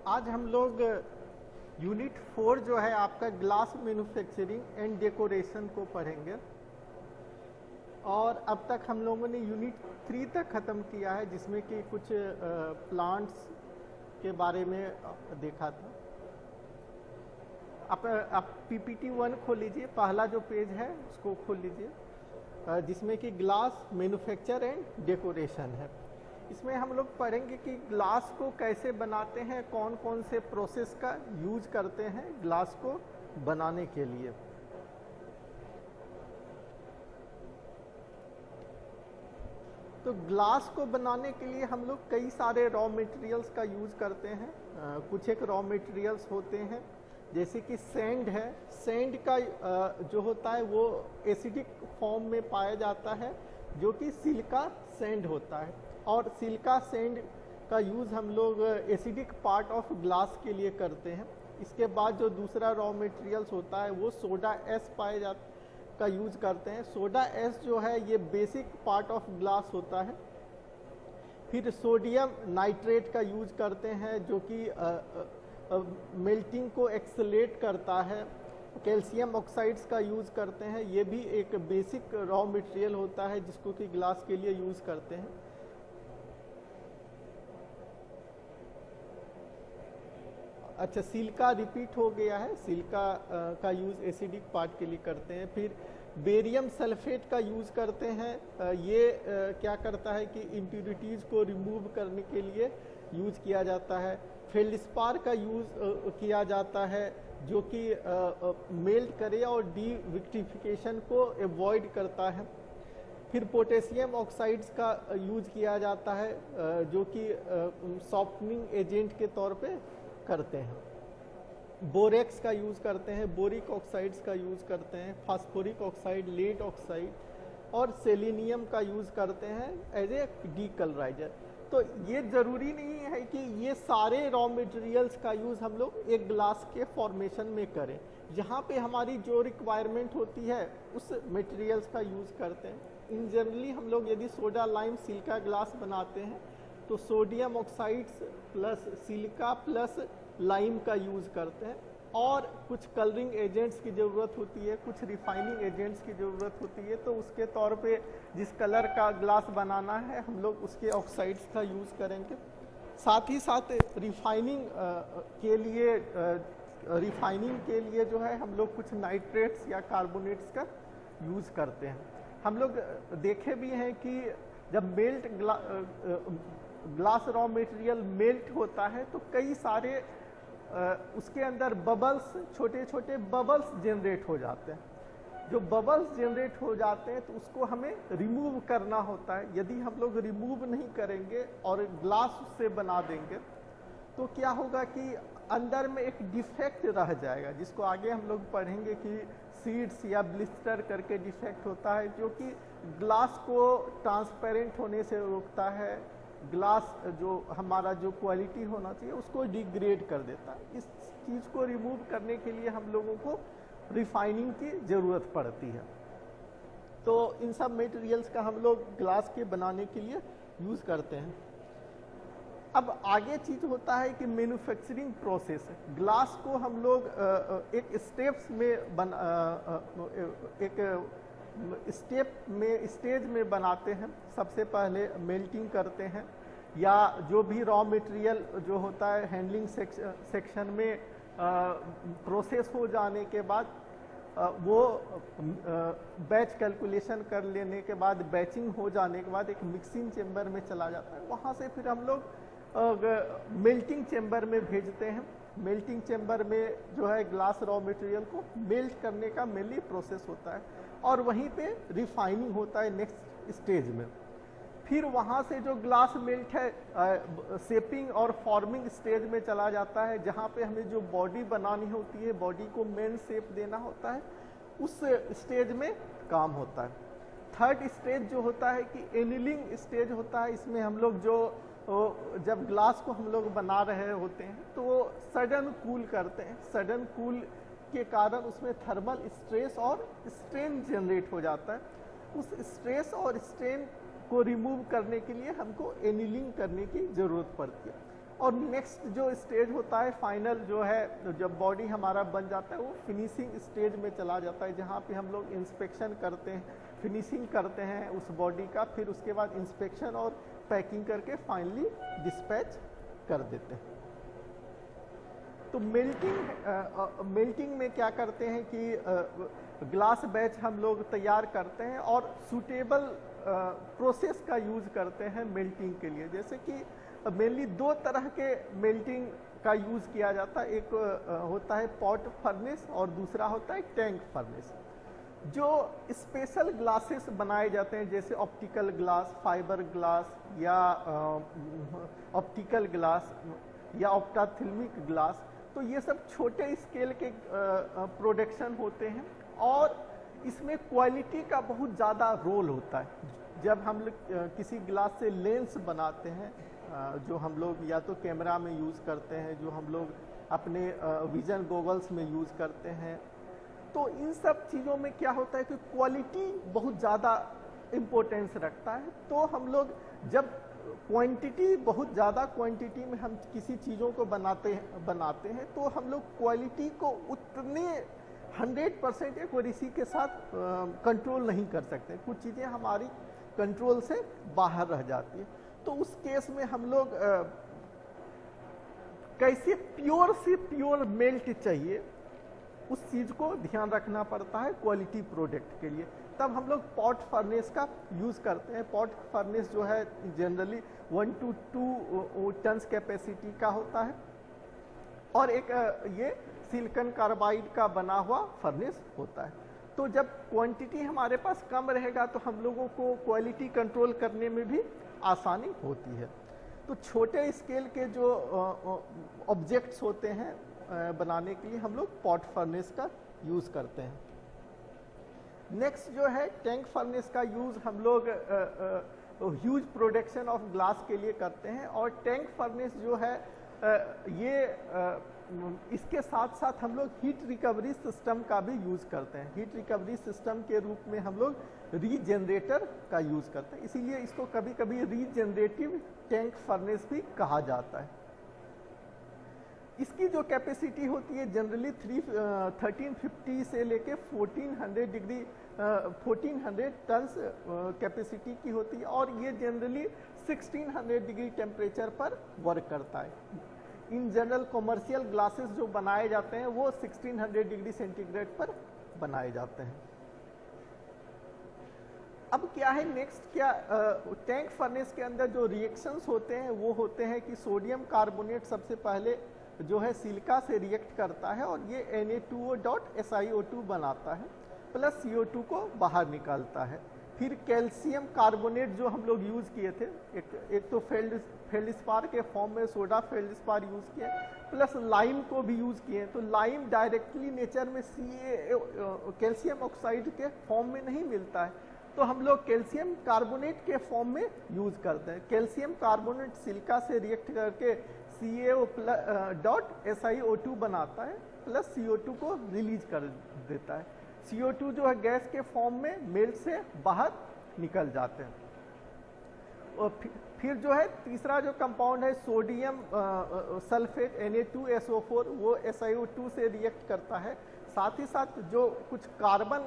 आज हम लोग यूनिट 4 जो है आपका ग्लास मैन्युफैक्चरिंग एंड डेकोरेशन को पढ़ेंगे। और अब तक हम लोगों ने यूनिट 3 तक ख़त्म किया है, जिसमें कि कुछ प्लांट्स के बारे में देखा था। आप पीपीटी 1 खोल लीजिए, पहला जो पेज है उसको खोल लीजिए, जिसमें कि ग्लास मैन्युफैक्चर एंड डेकोरेशन है। इसमें हम लोग पढ़ेंगे कि ग्लास को कैसे बनाते हैं, कौन कौन से प्रोसेस का यूज करते हैं ग्लास को बनाने के लिए। तो ग्लास को बनाने के लिए हम लोग कई सारे रॉ मटेरियल्स का यूज करते हैं। कुछ एक रॉ मटेरियल्स होते हैं जैसे कि सैंड है। सैंड का जो होता है वो एसिडिक फॉर्म में पाया जाता है, जो कि सिलिका सैंड होता है। और सिलिका सैंड का यूज़ हम लोग एसिडिक पार्ट ऑफ ग्लास के लिए करते हैं। इसके बाद जो दूसरा रॉ मटेरियल्स होता है वो सोडा एस का यूज करते हैं। सोडा एस जो है ये बेसिक पार्ट ऑफ ग्लास होता है। फिर सोडियम नाइट्रेट का यूज करते हैं, जो कि मेल्टिंग को एक्सेलेरेट करता है। कैल्शियम ऑक्साइड्स का यूज़ करते हैं, ये भी एक बेसिक रॉ मटेरियल होता है जिसको कि ग्लास के लिए यूज़ करते हैं। अच्छा, सिलिका रिपीट हो गया है। सिलिका का यूज़ एसिडिक पार्ट के लिए करते हैं। फिर बेरियम सल्फेट का यूज़ करते हैं। ये क्या करता है कि इम्प्यूरिटीज़ को रिमूव करने के लिए यूज किया जाता है। फेल्डस्पार का यूज़ किया जाता है, जो कि मेल्ट करे और डीविक्टिफिकेशन को अवॉइड करता है। फिर पोटेशियम ऑक्साइड्स का यूज किया जाता है, जो कि सॉफ्टनिंग एजेंट के तौर पे करते हैं। बोरेक्स का यूज़ करते हैं, बोरिक ऑक्साइड्स का यूज़ करते हैं, फास्फोरिक ऑक्साइड, लेड ऑक्साइड और सेलेनियम का यूज़ करते हैं एज ए डीकलराइजर। तो ये ज़रूरी नहीं है कि ये सारे रॉ मटेरियल्स का यूज़ हम लोग एक ग्लास के फॉर्मेशन में करें। जहाँ पे हमारी जो रिक्वायरमेंट होती है उस मटेरियल्स का यूज़ करते हैं। इन जनरली हम लोग यदि सोडा लाइम सिलिका ग्लास बनाते हैं तो sodium oxides plus silica plus lime का यूज़ करते हैं। और कुछ कलरिंग एजेंट्स की ज़रूरत होती है, कुछ रिफाइनिंग एजेंट्स की ज़रूरत होती है। तो उसके तौर पे जिस कलर का ग्लास बनाना है हम लोग उसके ऑक्साइड्स का यूज़ करेंगे। साथ ही साथ रिफाइनिंग के लिए जो है हम लोग कुछ नाइट्रेट्स या कार्बोनेट्स का यूज़ करते हैं। हम लोग देखे भी हैं कि जब ग्लास रॉ मटेरियल मेल्ट होता है तो कई सारे उसके अंदर बबल्स, छोटे छोटे बबल्स जनरेट हो जाते हैं। जो बबल्स जनरेट हो जाते हैं तो उसको हमें रिमूव करना होता है। यदि हम लोग रिमूव नहीं करेंगे और ग्लास से बना देंगे तो क्या होगा कि अंदर में एक डिफेक्ट रह जाएगा, जिसको आगे हम लोग पढ़ेंगे कि सीड्स या ब्लिस्टर करके डिफेक्ट होता है, जो कि ग्लास को ट्रांसपेरेंट होने से रोकता है। ग्लास जो हमारा जो क्वालिटी होना चाहिए उसको डिग्रेड कर देता है। इस चीज़ को रिमूव करने के लिए हम लोगों को रिफाइनिंग की ज़रूरत पड़ती है। तो इन सब मटेरियल्स का हम लोग ग्लास के बनाने के लिए यूज़ करते हैं। अब आगे चीज़ होता है कि मैन्युफैक्चरिंग प्रोसेस। ग्लास को हम लोग एक स्टेज में बनाते हैं। सबसे पहले मेल्टिंग करते हैं, या जो भी रॉ मटेरियल जो होता है हैंडलिंग सेक्शन में प्रोसेस हो जाने के बाद वो बैच कैलकुलेशन कर लेने के बाद, बैचिंग हो जाने के बाद एक मिक्सिंग चेम्बर में चला जाता है। वहाँ से फिर हम लोग मेल्टिंग चेम्बर में भेजते हैं। मेल्टिंग चेम्बर में जो है ग्लास रॉ मटेरियल को मेल्ट करने का मेनली प्रोसेस होता है, और वहीं पे रिफाइनिंग होता है नेक्स्ट स्टेज में। फिर वहाँ से जो ग्लास मेल्ट है शेपिंग और फॉर्मिंग स्टेज में चला जाता है, जहाँ पे हमें जो बॉडी बनानी होती है, बॉडी को मेन शेप देना होता है, उस स्टेज में काम होता है। थर्ड स्टेज जो होता है कि एनिलिंग स्टेज होता है। इसमें हम लोग जब ग्लास को हम लोग बना रहे होते हैं तो वो सडन कूल करते हैं। सडन कूल के कारण उसमें थर्मल स्ट्रेस और स्ट्रेन जनरेट हो जाता है। उस स्ट्रेस और स्ट्रेन को रिमूव करने के लिए हमको एनिलिंग करने की ज़रूरत पड़ती है। और नेक्स्ट जो स्टेज होता है फाइनल जो है, जब बॉडी हमारा बन जाता है वो फिनिशिंग स्टेज में चला जाता है, जहाँ पे हम लोग इंस्पेक्शन करते हैं, फिनिशिंग करते हैं उस बॉडी का, फिर उसके बाद इंस्पेक्शन और पैकिंग करके फाइनली डिस्पैच कर देते हैं। तो मेल्टिंग में क्या करते हैं कि ग्लास बैच हम लोग तैयार करते हैं और सूटेबल प्रोसेस का यूज करते हैं मेल्टिंग के लिए। जैसे कि मेनली दो तरह के मेल्टिंग का यूज किया जाता है, एक होता है पॉट फर्नेस और दूसरा होता है टैंक फर्नेस। जो स्पेशल ग्लासेस बनाए जाते हैं जैसे ऑप्टिकल ग्लास, फाइबर ग्लास या ऑप्टिकल ग्लास या ऑप्टाथेल्मिक ग्लास, तो ये सब छोटे स्केल के प्रोडक्शन होते हैं और इसमें क्वालिटी का बहुत ज़्यादा रोल होता है। जब हम लोग किसी ग्लास से लेंस बनाते हैं, जो हम लोग या तो कैमरा में यूज़ करते हैं, जो हम लोग अपने विजन गॉगल्स में यूज़ करते हैं, तो इन सब चीज़ों में क्या होता है कि क्वालिटी बहुत ज़्यादा इम्पोर्टेंस रखता है। तो हम लोग जब क्वांटिटी, बहुत ज़्यादा क्वांटिटी में हम किसी चीज़ों को बनाते हैं तो हम लोग क्वालिटी को उतने 100% एक्यूरेसी के साथ कंट्रोल नहीं कर सकते। कुछ चीज़ें हमारी कंट्रोल से बाहर रह जाती है। तो उस केस में हम लोग कैसे प्योर से प्योर मेल्ट चाहिए उस चीज़ को ध्यान रखना पड़ता है क्वालिटी प्रोडक्ट के लिए। तब हम लोग पॉट फर्नेस का यूज़ करते हैं। पॉट फर्नेस जो है जनरली 1 to 2 टन्स कैपेसिटी का होता है और एक ये सिलिकॉन कार्बाइड का बना हुआ फर्नेस होता है। तो जब क्वांटिटी हमारे पास कम रहेगा तो हम लोगों को क्वालिटी कंट्रोल करने में भी आसानी होती है। तो छोटे स्केल के जो ऑब्जेक्ट्स होते हैं बनाने के लिए हम लोग पॉट फर्नेस का यूज़ करते हैं। नेक्स्ट जो है टैंक फर्नेस का यूज़ हम लोग ह्यूज प्रोडक्शन ऑफ ग्लास के लिए करते हैं और टैंक फर्नेस जो है इसके साथ साथ हम लोग हीट रिकवरी सिस्टम का भी यूज़ करते हैं। हीट रिकवरी सिस्टम के रूप में हम लोग रीजनरेटर का यूज़ करते हैं, इसीलिए इसको कभी कभी रीजनरेटिव टैंक फर्नेस भी कहा जाता है। इसकी जो कैपेसिटी होती है जनरली 1350 से लेके 1400 टन्स कैपेसिटी की होती है और ये जनरली 1600 डिग्री टेम्परेचर पर वर्क करता है। इन जनरल कॉमर्शियल ग्लासेस जो बनाए जाते हैं वो 1600 डिग्री सेंटीग्रेड पर बनाए जाते हैं। अब क्या है नेक्स्ट, क्या टैंक फर्नेस के अंदर जो रिएक्शंस होते हैं वो होते हैं कि सोडियम कार्बोनेट सबसे पहले जो है सिलिका से रिएक्ट करता है और ये Na2O.SiO2 बनाता है प्लस CO2 को बाहर निकालता है। फिर कैल्शियम कार्बोनेट जो हम लोग यूज़ किए थे, एक तो फेल्डस्पार के फॉर्म में सोडा फेल्डस्पार यूज़ किए प्लस लाइम को भी यूज़ किए। तो लाइम डायरेक्टली नेचर में कैल्शियम ऑक्साइड के फॉर्म में नहीं मिलता है, तो हम लोग कैल्शियम कार्बोनेट के फॉर्म में यूज़ करते हैं। कैल्शियम कार्बोनेट सिलिका से रिएक्ट करके CaO.SiO2 बनाता है प्लस CO2 को रिलीज कर देता है। CO2 जो है गैस के फॉर्म में मेल्ट से बाहर निकल जाते हैं। और फिर जो है तीसरा जो कंपाउंड है सोडियम सल्फेट Na2SO4, वो SiO2 से रिएक्ट करता है। साथ ही साथ जो कुछ कार्बन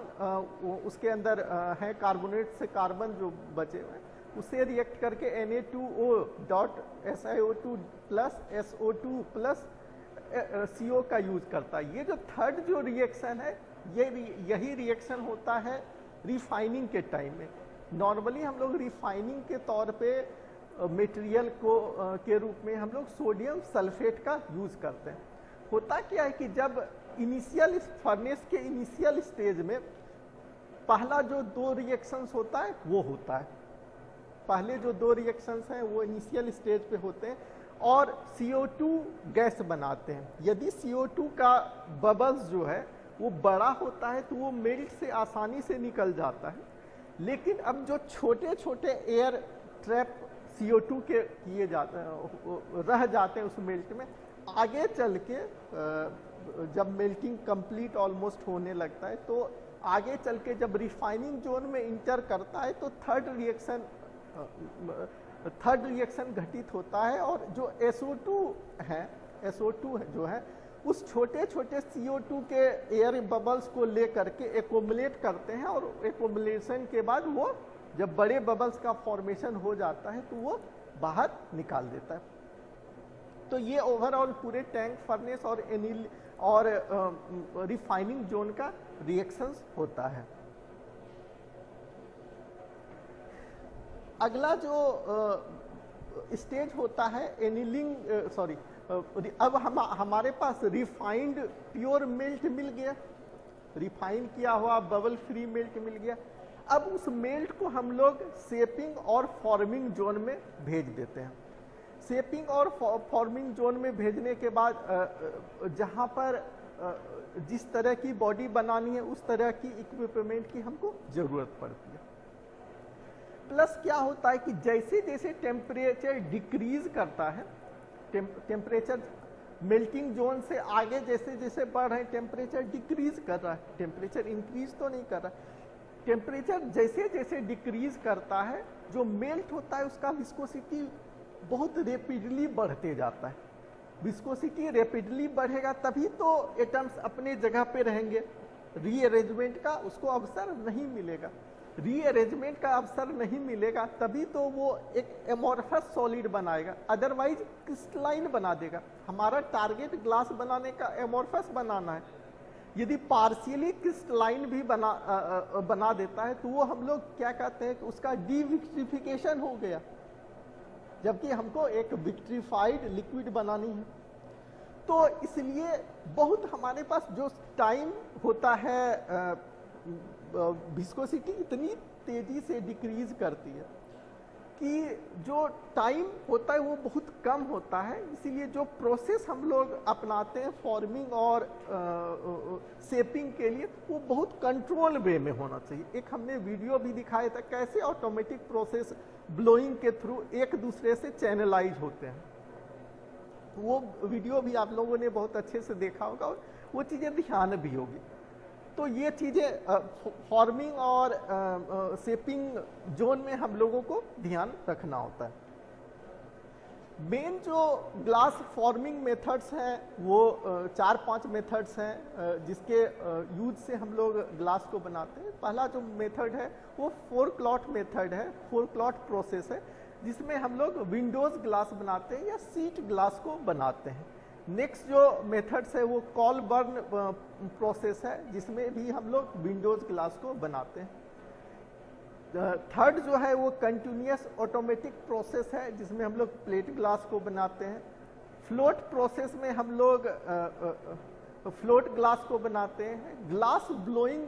उसके अंदर है, कार्बोनेट से कार्बन जो बचे हुए हैं उसे रिएक्ट करके Na2O.SiO2 plus SO2 plus CO का यूज करता है। ये जो थर्ड जो रिएक्शन है यही रिएक्शन होता है रिफाइनिंग के टाइम में। नॉर्मली हम लोग रिफाइनिंग के तौर पे मटेरियल को के रूप में हम लोग सोडियम सल्फेट का यूज करते हैं। होता क्या है कि जब इनिशियल फर्नेस के इनिशियल स्टेज में पहला जो दो रिएक्शंस होता है वो होता है, पहले जो दो रिएक्शंस हैं वो इनिशियल स्टेज पे होते हैं और CO2 गैस बनाते हैं। यदि CO2 का बबल्स जो है वो बड़ा होता है तो वो मेल्ट से आसानी से निकल जाता है, लेकिन अब जो छोटे छोटे एयर ट्रैप CO2 के किए जाते हैं रह जाते हैं उस मेल्ट में, आगे चल के जब मेल्टिंग कंप्लीट ऑलमोस्ट होने लगता है तो आगे चल के जब रिफाइनिंग जोन में इंटर करता है तो थर्ड रिएक्शन थर्ड रिएक्शन घटित होता है और जो SO2 है, SO2 जो है उस छोटे छोटे CO2 के एयर बबल्स को लेकर के एकोमुलेट करते हैं और एकोमुलेशन के बाद वो जब बड़े बबल्स का फॉर्मेशन हो जाता है तो वो बाहर निकाल देता है। तो ये ओवरऑल पूरे टैंक फर्नेस और रिफाइनिंग जोन का रिएक्शंस होता है। अगला जो स्टेज होता है एनिलिंग अब हमारे पास रिफाइंड प्योर मेल्ट मिल गया, रिफाइन किया हुआ बबल फ्री मेल्ट मिल गया। अब उस मेल्ट को हम लोग शेपिंग और फॉर्मिंग जोन में भेज देते हैं। शेपिंग और फॉर्मिंग जोन में भेजने के बाद जहां पर जिस तरह की बॉडी बनानी है उस तरह की इक्विपमेंट की हमको जरूरत पड़ती है। प्लस क्या होता है कि जैसे जैसे टेम्परेचर डिक्रीज करता है, टेम्परेचर मेल्टिंग जोन से आगे जैसे जैसे बढ़ रहे हैं टेम्परेचर डिक्रीज कर रहा है, टेम्परेचर इंक्रीज तो नहीं कर रहा है। टेम्परेचर जैसे जैसे डिक्रीज करता है जो मेल्ट होता है उसका विस्कोसिटी बहुत रेपिडली बढ़ते जाता है। विस्कोसिटी रेपिडली बढ़ेगा तभी तो एटम्स अपने जगह पे रहेंगे, रीअरेंजमेंट का उसको अवसर नहीं मिलेगा। रीअरेंजमेंट का अवसर नहीं मिलेगा तभी तो वो एक एमोर्फस सॉलिड बनाएगा, अदरवाइज क्रिस्टलाइन बना देगा। हमारा टारगेट ग्लास बनाने का एमोर्फस बनाना है। यदि पार्शियली क्रिस्टलाइन भी बना देता है तो वो हम लोग क्या कहते हैं कि उसका डीविक्ट्रिफिकेशन हो गया, जबकि हमको एक विक्ट्रीफाइड लिक्विड बनानी है। तो इसलिए बहुत हमारे पास जो टाइम होता है विस्कोसिटी इतनी तेजी से डिक्रीज करती है कि जो टाइम होता है वो बहुत कम होता है। इसीलिए जो प्रोसेस हम लोग अपनाते हैं फॉर्मिंग और शेपिंग के लिए वो बहुत कंट्रोल वे में होना चाहिए। एक हमने वीडियो भी दिखाया था कैसे ऑटोमेटिक प्रोसेस ब्लोइंग के थ्रू एक दूसरे से चैनलाइज होते हैं। वो वीडियो भी आप लोगों ने बहुत अच्छे से देखा होगा और वो चीज़ें ध्यान भी होगी। तो ये चीज़ें फॉर्मिंग और शेपिंग जोन में हम लोगों को ध्यान रखना होता है। मेन जो ग्लास फॉर्मिंग मेथड्स हैं वो 4-5 मेथड्स हैं जिसके यूज से हम लोग ग्लास को बनाते हैं। पहला जो मेथड है वो 4 क्लॉट मेथड है, 4 क्लॉट प्रोसेस है, जिसमें हम लोग विंडोज ग्लास बनाते हैं या सीट ग्लास को बनाते हैं। नेक्स्ट जो मेथड्स है वो कॉल बर्न प्रोसेस है, जिसमें भी हम लोग विंडोज ग्लास को बनाते हैं। थर्ड जो है वो कंटिन्यूअस ऑटोमेटिक प्रोसेस है, जिसमें हम लोग प्लेट ग्लास को बनाते हैं। फ्लोट प्रोसेस में हम लोग फ्लोट ग्लास को बनाते हैं। ग्लास ब्लोइंग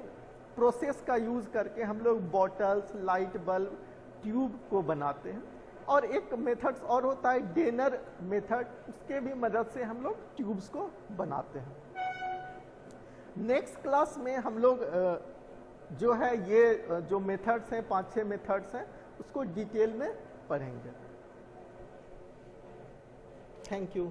प्रोसेस का यूज करके हम लोग बॉटल्स, लाइट बल्ब, ट्यूब को बनाते हैं। और एक मेथड्स और होता है डेनर मेथड, उसके भी मदद से हम लोग ट्यूब्स को बनाते हैं। नेक्स्ट क्लास में हम लोग जो है ये जो मेथड्स हैं 5-6 मेथड्स हैं उसको डिटेल में पढ़ेंगे। Thank you.